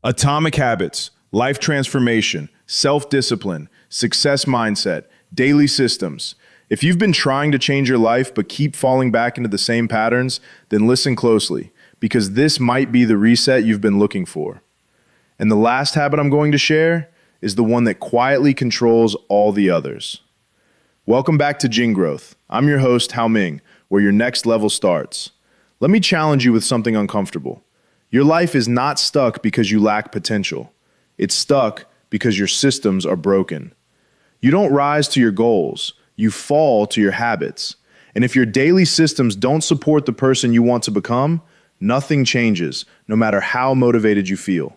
Atomic habits, life transformation, self-discipline, success mindset, daily systems. If you've been trying to change your life but keep falling back into the same patterns, then listen closely, because this might be the reset you've been looking for. And the last habit I'm going to share is the one that quietly controls all the others. Welcome back to Jìng Growth. I'm your host, Haoming, where your next level starts. Let me challenge you with something uncomfortable. Your life is not stuck because you lack potential. It's stuck because your systems are broken. You don't rise to your goals, you fall to your habits. And if your daily systems don't support the person you want to become, nothing changes, no matter how motivated you feel.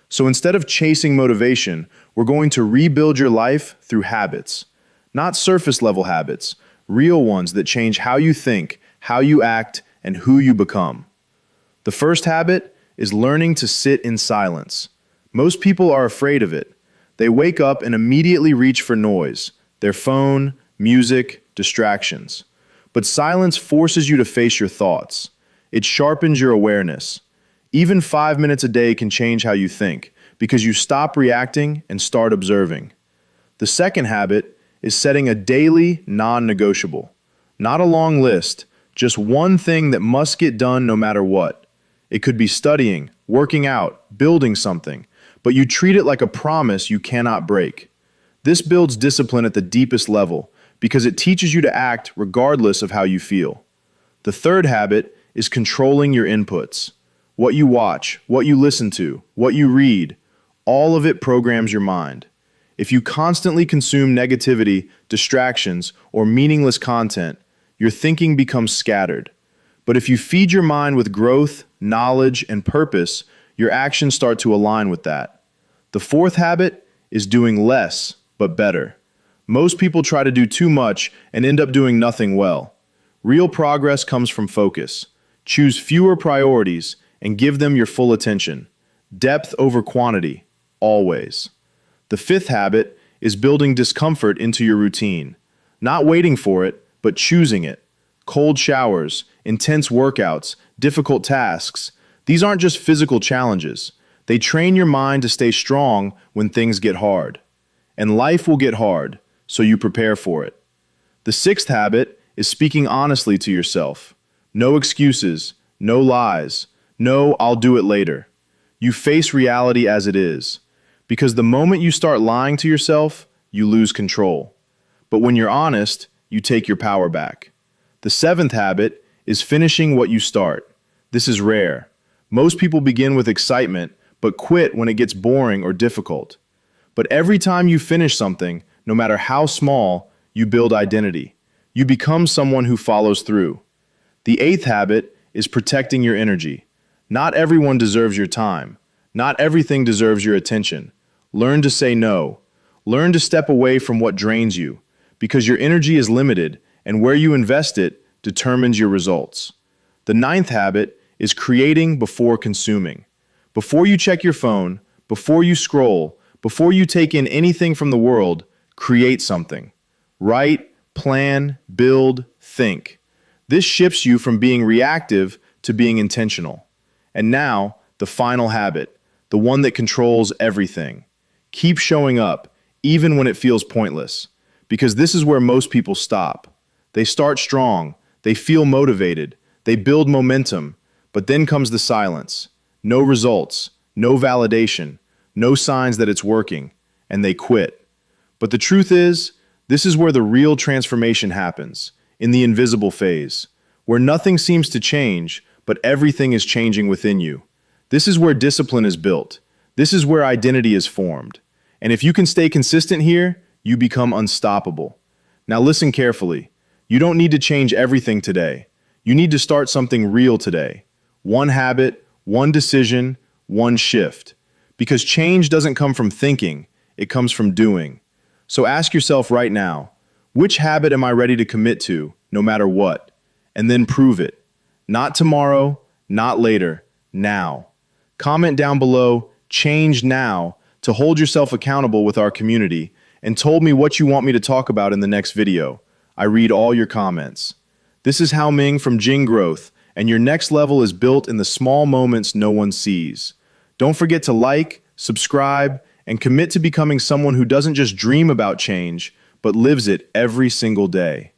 So instead of chasing motivation, we're going to rebuild your life through habits. Not surface level habits, real ones that change how you think, how you act, and who you become. The first habit is learning to sit in silence. Most people are afraid of it. They wake up and immediately reach for noise, their phone, music, distractions. But silence forces you to face your thoughts. It sharpens your awareness. Even 5 minutes a day can change how you think, because you stop reacting and start observing. The second habit is setting a daily non-negotiable. Not a long list, just one thing that must get done no matter what. It could be studying, working out, building something, but you treat it like a promise you cannot break. This builds discipline at the deepest level because it teaches you to act regardless of how you feel. The third habit is controlling your inputs. What you watch, what you listen to, what you read, all of it programs your mind. If you constantly consume negativity, distractions, or meaningless content, your thinking becomes scattered. But if you feed your mind with growth, knowledge, and purpose, your actions start to align with that. The fourth habit is doing less, but better. Most people try to do too much and end up doing nothing well. Real progress comes from focus. Choose fewer priorities and give them your full attention. Depth over quantity, always. The fifth habit is building discomfort into your routine. Not waiting for it, but choosing it. Cold showers, intense workouts, difficult tasks. These aren't just physical challenges. They train your mind to stay strong when things get hard. And life will get hard, so you prepare for it. The sixth habit is speaking honestly to yourself. No excuses, no lies, no "I'll do it later." You face reality as it is. Because the moment you start lying to yourself, you lose control. But when you're honest, you take your power back. The seventh habit is finishing what you start. This is rare. Most people begin with excitement, but quit when it gets boring or difficult. But every time you finish something, no matter how small, you build identity. You become someone who follows through. The eighth habit is protecting your energy. Not everyone deserves your time. Not everything deserves your attention. Learn to say no. Learn to step away from what drains you, because your energy is limited, and where you invest it determines your results. The ninth habit is creating before consuming. Before you check your phone, before you scroll, before you take in anything from the world, create something. Write, plan, build, think. This shifts you from being reactive to being intentional. And now, the final habit, the one that controls everything. Keep showing up, even when it feels pointless. Because this is where most people stop. They start strong, they feel motivated, they build momentum, but then comes the silence. No results, no validation, no signs that it's working, and they quit. But the truth is, this is where the real transformation happens, in the invisible phase, where nothing seems to change, but everything is changing within you. This is where discipline is built. This is where identity is formed. And if you can stay consistent here, you become unstoppable. Now listen carefully. You don't need to change everything today. You need to start something real today. One habit, one decision, one shift. Because change doesn't come from thinking, it comes from doing. So ask yourself right now, which habit am I ready to commit to, no matter what? And then prove it. Not tomorrow, not later, now. Comment down below, "Change now," to hold yourself accountable with our community, and told me what you want me to talk about in the next video. I read all your comments. This is Haoming from Jìng Growth, and your next level is built in the small moments no one sees. Don't forget to like, subscribe, and commit to becoming someone who doesn't just dream about change, but lives it every single day.